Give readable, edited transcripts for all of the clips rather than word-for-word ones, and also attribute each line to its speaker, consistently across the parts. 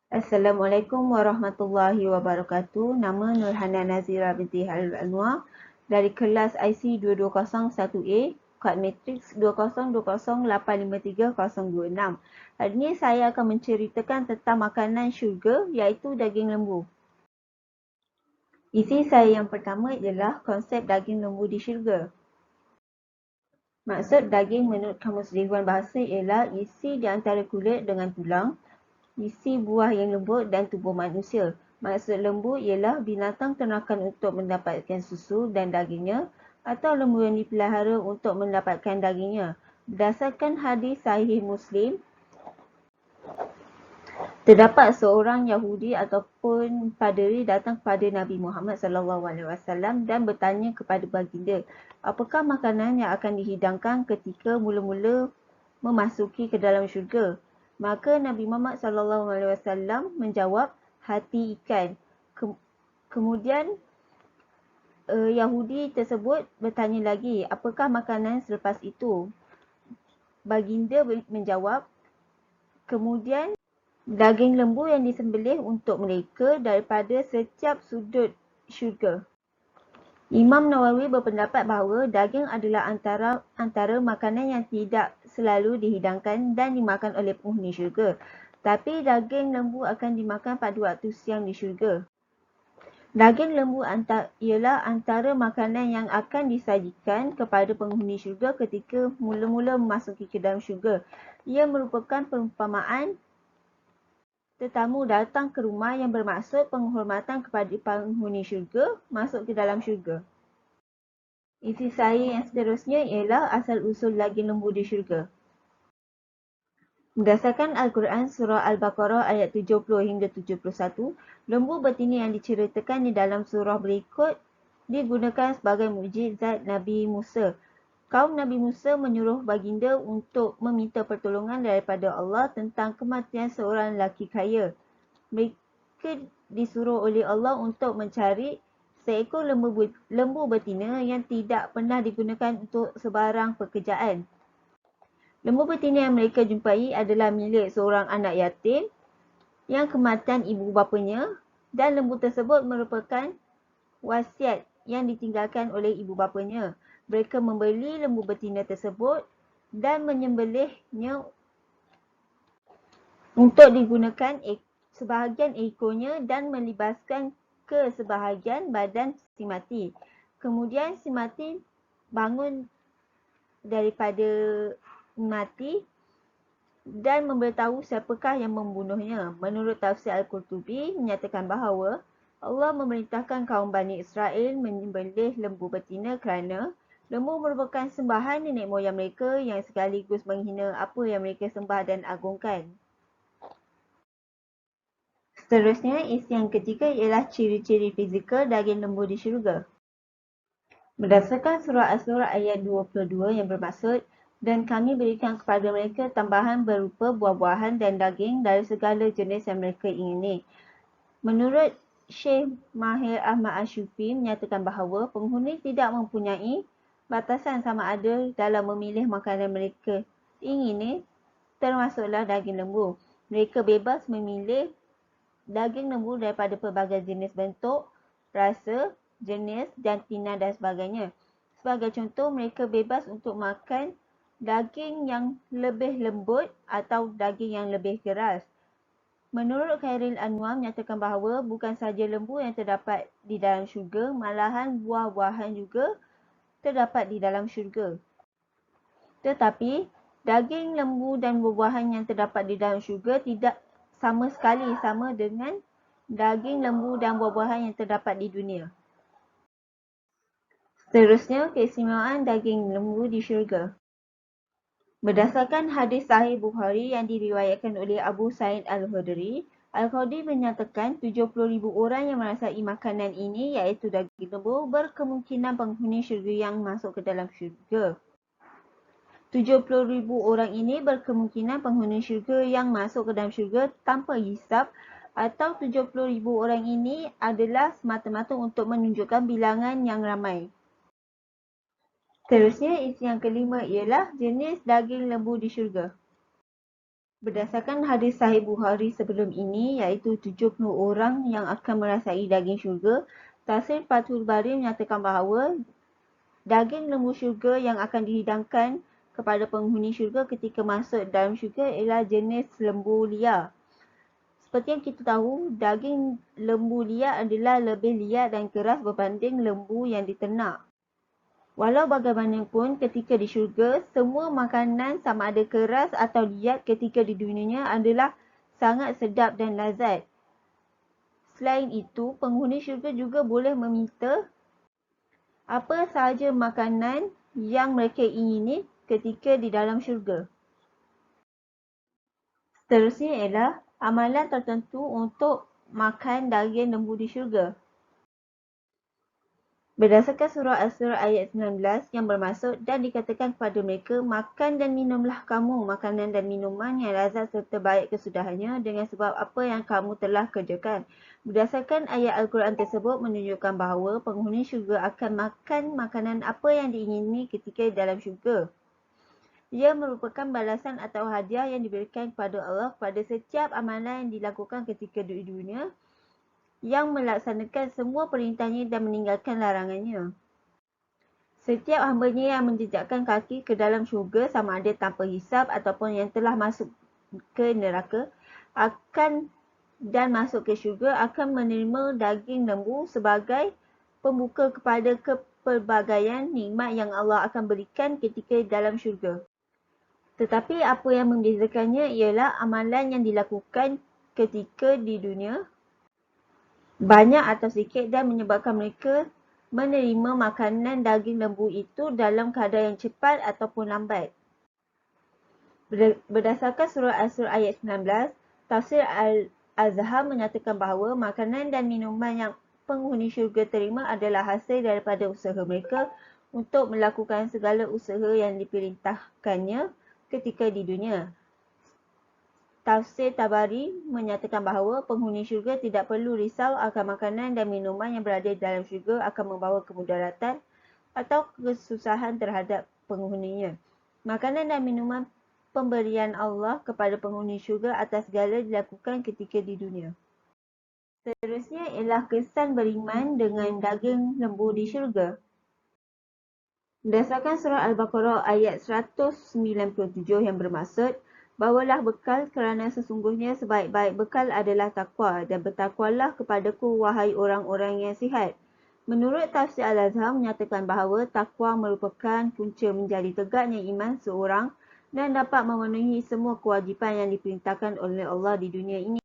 Speaker 1: Assalamualaikum warahmatullahi wabarakatuh. Nama Nurhana Nazira binti Halil Anwar dari kelas IC 2201A, kod matriks 2020853026. Hari ini saya akan menceritakan tentang makanan syurga iaitu daging lembu. Isi saya yang pertama ialah konsep daging lembu di syurga. Maksud daging menurut Kamus Dewan Bahasa ialah isi di antara kulit dengan tulang, isi buah yang lembut dan tubuh manusia. Maksud lembu ialah binatang ternakan untuk mendapatkan susu dan dagingnya atau lembu yang dipelihara untuk mendapatkan dagingnya. Berdasarkan hadis Sahih Muslim, terdapat seorang Yahudi ataupun paderi datang kepada Nabi Muhammad SAW dan bertanya kepada baginda, apakah makanan yang akan dihidangkan ketika mula-mula memasuki ke dalam syurga? Maka Nabi Muhammad SAW menjawab, hati ikan. Kemudian Yahudi tersebut bertanya lagi, apakah makanan selepas itu? Baginda menjawab, kemudian daging lembu yang disembelih untuk mereka daripada setiap sudut syurga. Imam Nawawi berpendapat bahawa daging adalah antara makanan yang tidak selalu dihidangkan dan dimakan oleh penghuni syurga. Tapi daging lembu akan dimakan pada waktu siang di syurga. Daging lembu ialah antara makanan yang akan disajikan kepada penghuni syurga ketika mula-mula memasuki ke dalam syurga. Ia merupakan perumpamaan tetamu datang ke rumah yang bermaksud penghormatan kepada penghuni syurga masuk ke dalam syurga. Isi saya yang seterusnya ialah asal-usul daging lembu di syurga. Berdasarkan Al-Quran Surah Al-Baqarah ayat 70 hingga 71, lembu betina yang diceritakan di dalam surah berikut digunakan sebagai mukjizat Nabi Musa. Kaum Nabi Musa menyuruh baginda untuk meminta pertolongan daripada Allah tentang kematian seorang lelaki kaya. Mereka disuruh oleh Allah untuk mencari seekor lembu betina yang tidak pernah digunakan untuk sebarang pekerjaan. Lembu betina yang mereka jumpai adalah milik seorang anak yatim yang kematian ibu bapanya, dan lembu tersebut merupakan wasiat yang ditinggalkan oleh ibu bapanya. Mereka membeli lembu betina tersebut dan menyembelihnya untuk digunakan sebahagian ekornya dan melibaskan ke sebahagian badan si mati. Kemudian si mati bangun daripada mati dan memberitahu siapakah yang membunuhnya. Menurut tafsir Al-Qurtubi menyatakan bahawa Allah memerintahkan kaum Bani Israel menyembelih lembu betina kerana lembu merupakan sembahan nenek moyang mereka yang sekaligus menghina apa yang mereka sembah dan agungkan. Seterusnya, isi yang ketiga ialah ciri-ciri fizikal daging lembu di syurga. Berdasarkan surah As-Surah ayat 22 yang bermaksud, dan kami berikan kepada mereka tambahan berupa buah-buahan dan daging dari segala jenis yang mereka ingini. Menurut Syekh Mahir Ahmad Asyufi menyatakan bahawa penghuni tidak mempunyai batasan sama ada dalam memilih makanan mereka ingini, termasuklah daging lembu. Mereka bebas memilih daging lembu daripada pelbagai jenis bentuk, rasa, jenis, jantina dan sebagainya. Sebagai contoh, mereka bebas untuk makan daging yang lebih lembut atau daging yang lebih keras. Menurut Khairil Anwar menyatakan bahawa bukan sahaja lembu yang terdapat di dalam syurga, malahan buah-buahan juga terdapat di dalam syurga. Tetapi, daging lembu dan buah-buahan yang terdapat di dalam syurga tidak sama sekali sama dengan daging lembu dan buah-buahan yang terdapat di dunia. Seterusnya, keistimewaan daging lembu di syurga. Berdasarkan hadis Sahih Bukhari yang diriwayatkan oleh Abu Sa'id Al-Khudri, Al-Khudri menyatakan 70,000 orang yang merasai makanan ini iaitu daging lembu berkemungkinan penghuni syurga yang masuk ke dalam syurga. 70,000 orang ini berkemungkinan penghuni syurga yang masuk ke dalam syurga tanpa hisab, atau 70,000 orang ini adalah semata-mata untuk menunjukkan bilangan yang ramai. Seterusnya, isi yang kelima ialah jenis daging lembu di syurga. Berdasarkan hadis Sahih Bukhari sebelum ini, iaitu 70 orang yang akan merasai daging syurga, tafsir Fathul Bari menyatakan bahawa daging lembu syurga yang akan dihidangkan kepada penghuni syurga ketika masuk dalam syurga ialah jenis lembu liar. Seperti yang kita tahu, daging lembu liar adalah lebih liat dan keras berbanding lembu yang diternak. Walau bagaimanapun, ketika di syurga, semua makanan sama ada keras atau liat ketika di dunia adalah sangat sedap dan lazat. Selain itu, penghuni syurga juga boleh meminta apa sahaja makanan yang mereka ingini ketika di dalam syurga. Seterusnya ialah amalan tertentu untuk makan daging lembu di syurga. Berdasarkan surah As-Surah ayat 19 yang bermaksud dan dikatakan kepada mereka, makan dan minumlah kamu makanan dan minuman yang lazat serta baik kesudahannya dengan sebab apa yang kamu telah kerjakan. Berdasarkan ayat Al-Quran tersebut menunjukkan bahawa penghuni syurga akan makan makanan apa yang diingini ketika dalam syurga. Ia merupakan balasan atau hadiah yang diberikan kepada Allah kepada setiap amalan yang dilakukan ketika di dunia yang melaksanakan semua perintahnya dan meninggalkan larangannya. Setiap hambanya yang menjejakkan kaki ke dalam syurga sama ada tanpa hisab ataupun yang telah masuk ke neraka dan masuk ke syurga akan menerima daging lembu sebagai pembuka kepada kepelbagaian nikmat yang Allah akan berikan ketika dalam syurga. Tetapi apa yang membezakannya ialah amalan yang dilakukan ketika di dunia banyak atau sikit dan menyebabkan mereka menerima makanan daging lembu itu dalam keadaan yang cepat ataupun lambat. Berdasarkan surah As-Surah ayat 19, tafsir Al-Azhar menyatakan bahawa makanan dan minuman yang penghuni syurga terima adalah hasil daripada usaha mereka untuk melakukan segala usaha yang diperintahkannya ketika di dunia. Tafsir Tabari menyatakan bahawa penghuni syurga tidak perlu risau akan makanan dan minuman yang berada dalam syurga akan membawa kemudaratan atau kesusahan terhadap penghuninya. Makanan dan minuman pemberian Allah kepada penghuni syurga atas segala dilakukan ketika di dunia. Seterusnya ialah kesan beriman dengan daging lembu di syurga. Berdasarkan surah Al-Baqarah ayat 197 yang bermaksud, bawalah bekal kerana sesungguhnya sebaik-baik bekal adalah takwa dan bertakwalah kepadaku wahai orang-orang yang sihat. Menurut tafsir Al-Azhar menyatakan bahawa takwa merupakan punca menjadi tegaknya iman seorang dan dapat memenuhi semua kewajipan yang diperintahkan oleh Allah di dunia ini.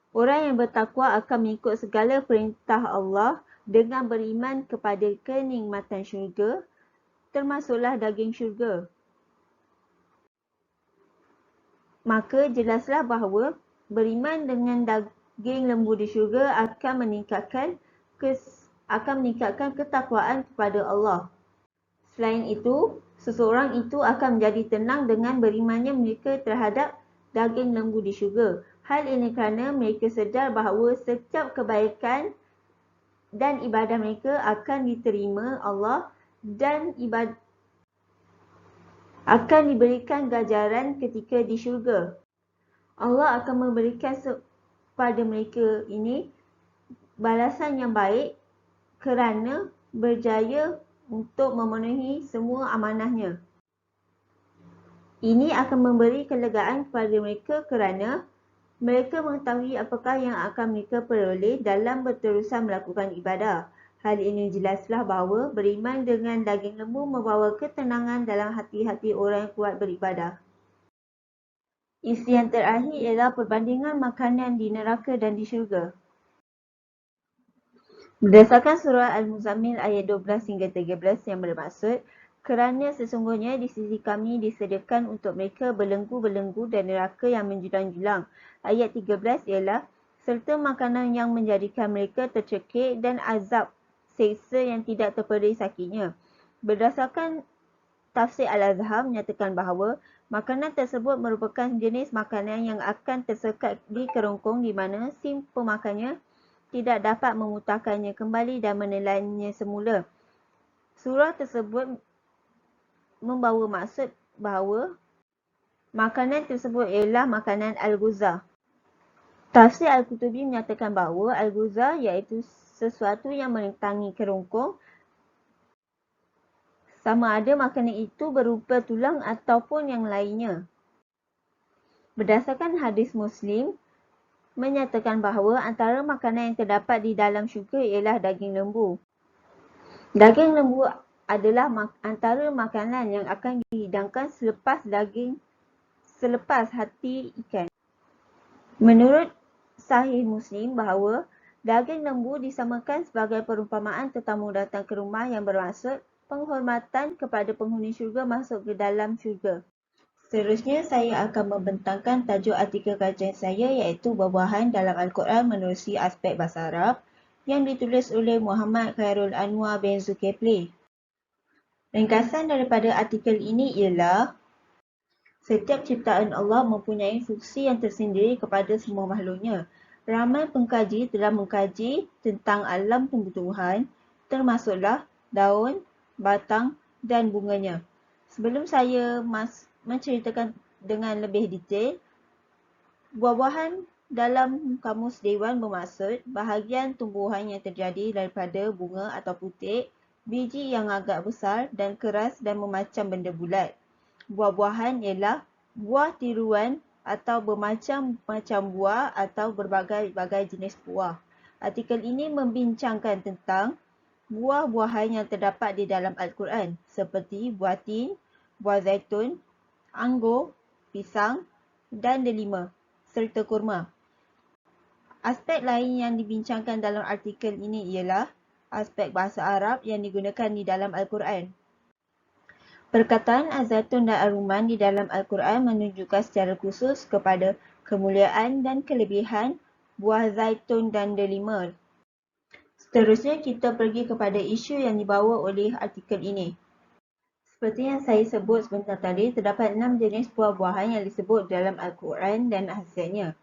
Speaker 1: Orang yang bertakwa akan mengikut segala perintah Allah dengan beriman kepada kenikmatan syurga, termasuklah daging syurga. Maka jelaslah bahawa beriman dengan daging lembu di syurga akan meningkatkan ketakwaan kepada Allah. Selain itu, seseorang itu akan menjadi tenang dengan berimannya mereka terhadap daging lembu di syurga. Hal ini kerana mereka sedar bahawa setiap kebaikan dan ibadah mereka akan diterima Allah dan akan diberikan ganjaran ketika di syurga. Allah akan memberikan kepada mereka ini balasan yang baik kerana berjaya untuk memenuhi semua amanahnya. Ini akan memberi kelegaan kepada mereka kerana mereka mengetahui apakah yang akan mereka peroleh dalam berterusan melakukan ibadah. Hal ini jelaslah bahawa beriman dengan daging lembu membawa ketenangan dalam hati-hati orang yang kuat beribadah. Isi yang terakhir ialah perbandingan makanan di neraka dan di syurga. Berdasarkan surah Al-Muzammil ayat 12 hingga 13 yang bermaksud, kerana sesungguhnya di sisi kami disediakan untuk mereka belenggu-belenggu dan neraka yang menjulang-julang. Ayat 13 ialah, serta makanan yang menjadikan mereka tercekik dan azab seksa yang tidak terperi sakitnya. Berdasarkan tafsir Al-Azhar menyatakan bahawa makanan tersebut merupakan jenis makanan yang akan tersekat di kerongkong di mana si pemakannya tidak dapat memutarkannya kembali dan menelannya semula. Surah tersebut membawa maksud bahawa Makanan tersebut ialah makanan al-ghuzah. Tafsir Al-Qutubi menyatakan bahawa al-ghuzah iaitu sesuatu yang merentangi kerongkong, sama ada makanan itu berupa tulang ataupun yang lainnya. Berdasarkan hadis Muslim, menyatakan bahawa antara makanan yang terdapat di dalam syurga ialah daging lembu. Daging lembu adalah antara makanan yang akan dihidangkan selepas hati ikan. Menurut Sahih Muslim bahawa daging lembu disamakan sebagai perumpamaan tetamu datang ke rumah yang bermaksud penghormatan kepada penghuni syurga masuk ke dalam syurga. Seterusnya, saya akan membentangkan tajuk artikel kajian saya iaitu buah-buahan dalam Al-Quran menerusi aspek bahasa Arab yang ditulis oleh Muhammad Khairul Anwar bin Zulkifli. Ringkasan daripada artikel ini ialah setiap ciptaan Allah mempunyai fungsi yang tersendiri kepada semua makhluknya. Ramai pengkaji telah mengkaji tentang alam tumbuh-tumbuhan, termasuklah daun, batang dan bunganya. Sebelum saya menceritakan dengan lebih detail, buah-buahan dalam kamus Dewan bermaksud bahagian tumbuhan yang terjadi daripada bunga atau putik, biji yang agak besar dan keras dan memacam benda bulat. Buah-buahan ialah buah tiruan atau bermacam-macam buah atau berbagai-bagai jenis buah. Artikel ini membincangkan tentang buah-buahan yang terdapat di dalam Al-Quran seperti buah tin, buah zaitun, anggur, pisang dan delima serta kurma. Aspek lain yang dibincangkan dalam artikel ini ialah aspek bahasa Arab yang digunakan di dalam Al-Quran. Perkataan az-zaitun dan ar-rumman di dalam Al-Quran menunjukkan secara khusus kepada kemuliaan dan kelebihan buah zaitun dan delima. Seterusnya, kita pergi kepada isu yang dibawa oleh artikel ini. Seperti yang saya sebut sebentar tadi, terdapat 6 jenis buah-buahan yang disebut dalam Al-Quran dan khasiatnya.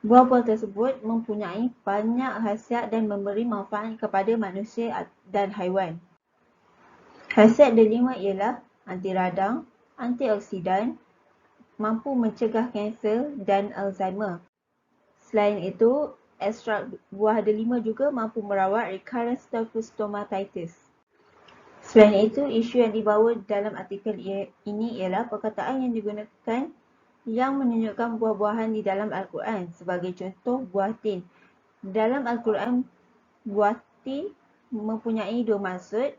Speaker 1: Buah-buah tersebut mempunyai banyak khasiat dan memberi manfaat kepada manusia dan haiwan. Khasiat delima ialah anti radang, antioksidan, mampu mencegah kanser dan Alzheimer. Selain itu, ekstrak buah delima juga mampu merawat recurrent staphylococcus stomatitis. Selain itu, isu yang dibawa dalam artikel ini ialah perkataan yang digunakan yang menunjukkan buah-buahan di dalam Al-Quran. Sebagai contoh, buah tin. Dalam Al-Quran, buah tin mempunyai dua maksud,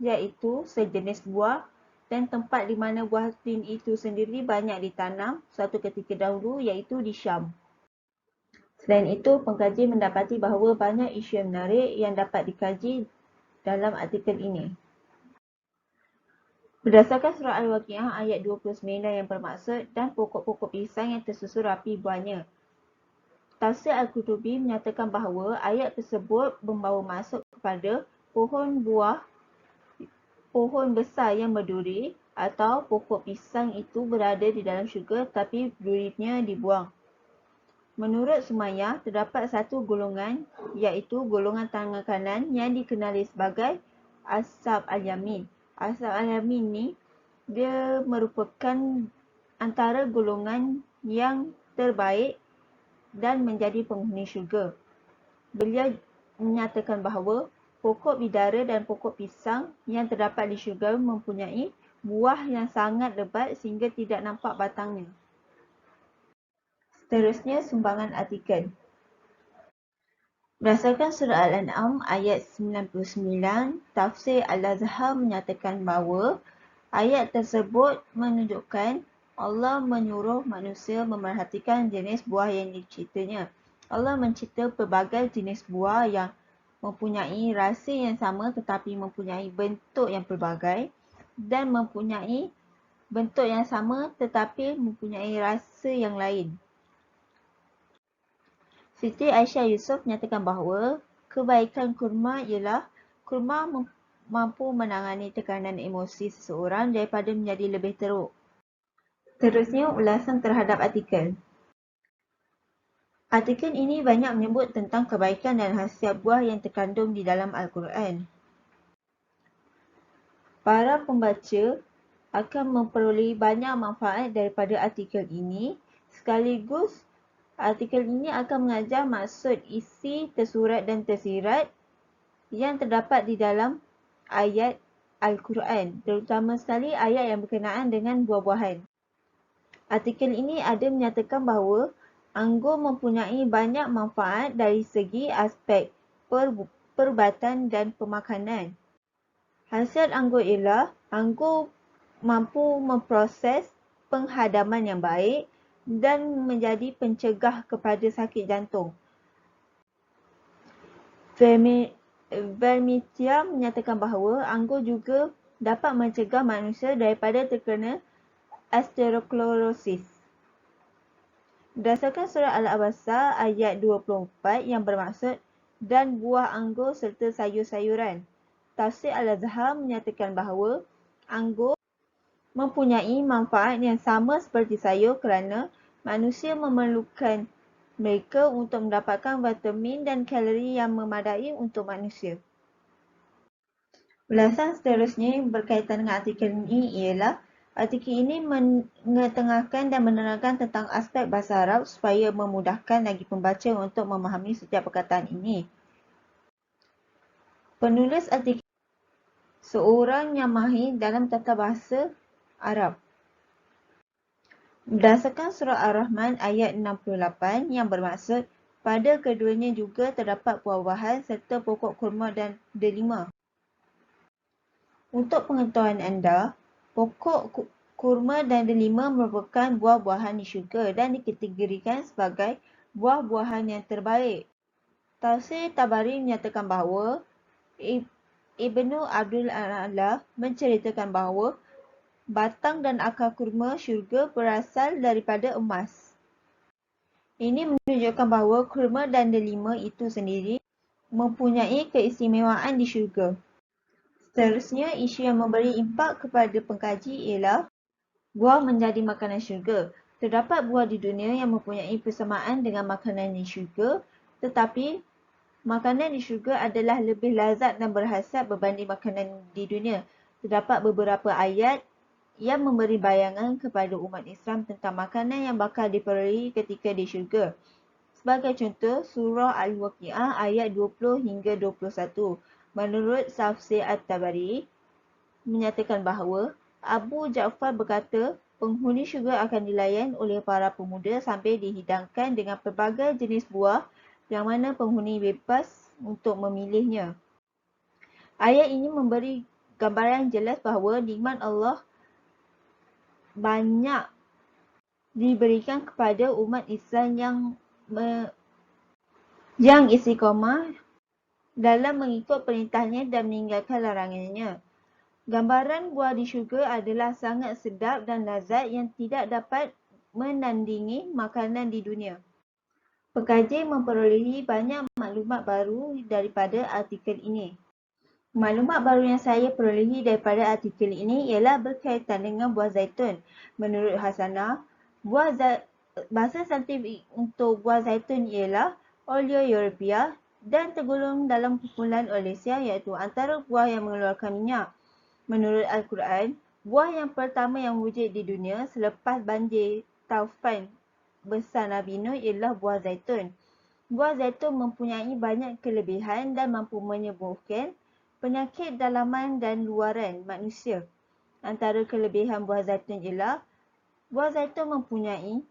Speaker 1: iaitu sejenis buah dan tempat di mana buah tin itu sendiri banyak ditanam suatu ketika dahulu, iaitu di Syam. Selain itu, pengkaji mendapati bahawa banyak isu yang menarik yang dapat dikaji dalam artikel ini. Berdasarkan surah Al-Waqiah ayat 29 yang bermaksud dan pokok-pokok pisang yang tersusun rapi buahnya. Tafsir Al-Qutubi menyatakan bahawa ayat tersebut membawa maksud kepada pohon besar yang berduri atau pokok pisang itu berada di dalam syurga tapi durinya dibuang. Menurut Sumayyah, terdapat satu golongan iaitu golongan tangan kanan yang dikenali sebagai Ashab al-Yamin. Ashab al-Yamin ni dia merupakan antara golongan yang terbaik dan menjadi penghuni syurga. Beliau menyatakan bahawa pokok bidara dan pokok pisang yang terdapat di syurga mempunyai buah yang sangat lebat sehingga tidak nampak batangnya. Seterusnya, sumbangan artikel. Berdasarkan surah Al-An'am ayat 99, tafsir Al-Azhar menyatakan bahawa ayat tersebut menunjukkan Allah menyuruh manusia memerhatikan jenis buah yang diciptanya. Allah mencipta pelbagai jenis buah yang mempunyai rasa yang sama tetapi mempunyai bentuk yang pelbagai dan mempunyai bentuk yang sama tetapi mempunyai rasa yang lain. Siti Aisyah Yusof menyatakan bahawa kebaikan kurma ialah kurma mampu menangani tekanan emosi seseorang daripada menjadi lebih teruk. Seterusnya, ulasan terhadap artikel. Artikel ini banyak menyebut tentang kebaikan dan khasiat buah yang terkandung di dalam Al-Quran. Para pembaca akan memperoleh banyak manfaat daripada artikel ini. Sekaligus, artikel ini akan mengajar maksud isi tersurat dan tersirat yang terdapat di dalam ayat Al-Quran, terutama sekali ayat yang berkenaan dengan buah-buahan. Artikel ini ada menyatakan bahawa anggur mempunyai banyak manfaat dari segi aspek perubatan dan pemakanan. Khasiat anggur ialah anggur mampu memproses penghadaman yang baik dan menjadi pencegah kepada sakit jantung. Vermetia menyatakan bahawa anggur juga dapat mencegah manusia daripada terkena osteoporosis. Berdasarkan surah Al-Abasa ayat 24 yang bermaksud dan buah anggur serta sayur-sayuran. Tafsir Al-Azhar menyatakan bahawa anggur mempunyai manfaat yang sama seperti sayur kerana manusia memerlukan mereka untuk mendapatkan vitamin dan kalori yang memadai untuk manusia. Ulasan seterusnya yang berkaitan dengan artikel ini ialah artikel ini mengetengahkan dan menerangkan tentang aspek bahasa Arab supaya memudahkan lagi pembaca untuk memahami setiap perkataan ini. Penulis artikel seorang yang mahir dalam tata bahasa Arab. Berdasarkan surah Ar-Rahman ayat 68 yang bermaksud pada keduanya juga terdapat buah-buahan serta pokok kurma dan delima. Untuk pengetahuan anda, pokok kurma dan delima merupakan buah-buahan di syurga dan dikategorikan sebagai buah-buahan yang terbaik. Tafsir Tabari menyatakan bahawa Ibnu Abdul A'la menceritakan bahawa batang dan akar kurma syurga berasal daripada emas. Ini menunjukkan bahawa kurma dan delima itu sendiri mempunyai keistimewaan di syurga. Seterusnya, isu yang memberi impak kepada pengkaji ialah buah menjadi makanan syurga. Terdapat buah di dunia yang mempunyai persamaan dengan makanan di syurga, tetapi makanan di syurga adalah lebih lazat dan berkhasiat berbanding makanan di dunia. Terdapat beberapa ayat yang memberi bayangan kepada umat Islam tentang makanan yang bakal diperolehi ketika di syurga. Sebagai contoh, surah Al-Waqi'ah ayat 20 hingga 21. Menurut Tafsir At-Tabari, menyatakan bahawa Abu Ja'far berkata, penghuni syurga akan dilayan oleh para pemuda sambil dihidangkan dengan pelbagai jenis buah yang mana penghuni bebas untuk memilihnya. Ayat ini memberi gambaran jelas bahawa nikmat Allah banyak diberikan kepada umat Islam yang istiqamah dalam mengikut perintahnya dan meninggalkan larangannya. Gambaran buah di syurga adalah sangat sedap dan lazat yang tidak dapat menandingi makanan di dunia. Pengkaji memperolehi banyak maklumat baru daripada artikel ini. Maklumat baru yang saya perolehi daripada artikel ini ialah berkaitan dengan buah zaitun. Menurut Hasanah, bahasa saintifik untuk buah zaitun ialah Olea Europea dan tergolong dalam kumpulan Oleaceae iaitu antara buah yang mengeluarkan minyak. Menurut Al-Quran, buah yang pertama yang wujud di dunia selepas banjir taufan besar Nabi Nuh ialah buah zaitun. Buah zaitun mempunyai banyak kelebihan dan mampu menyembuhkan penyakit dalaman dan luaran manusia. Antara kelebihan buah zaitun ialah buah zaitun mempunyai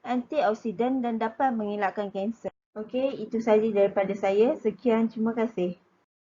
Speaker 1: antioksidan dan dapat mengelakkan kanser. Okey, itu sahaja daripada saya. Sekian, terima kasih.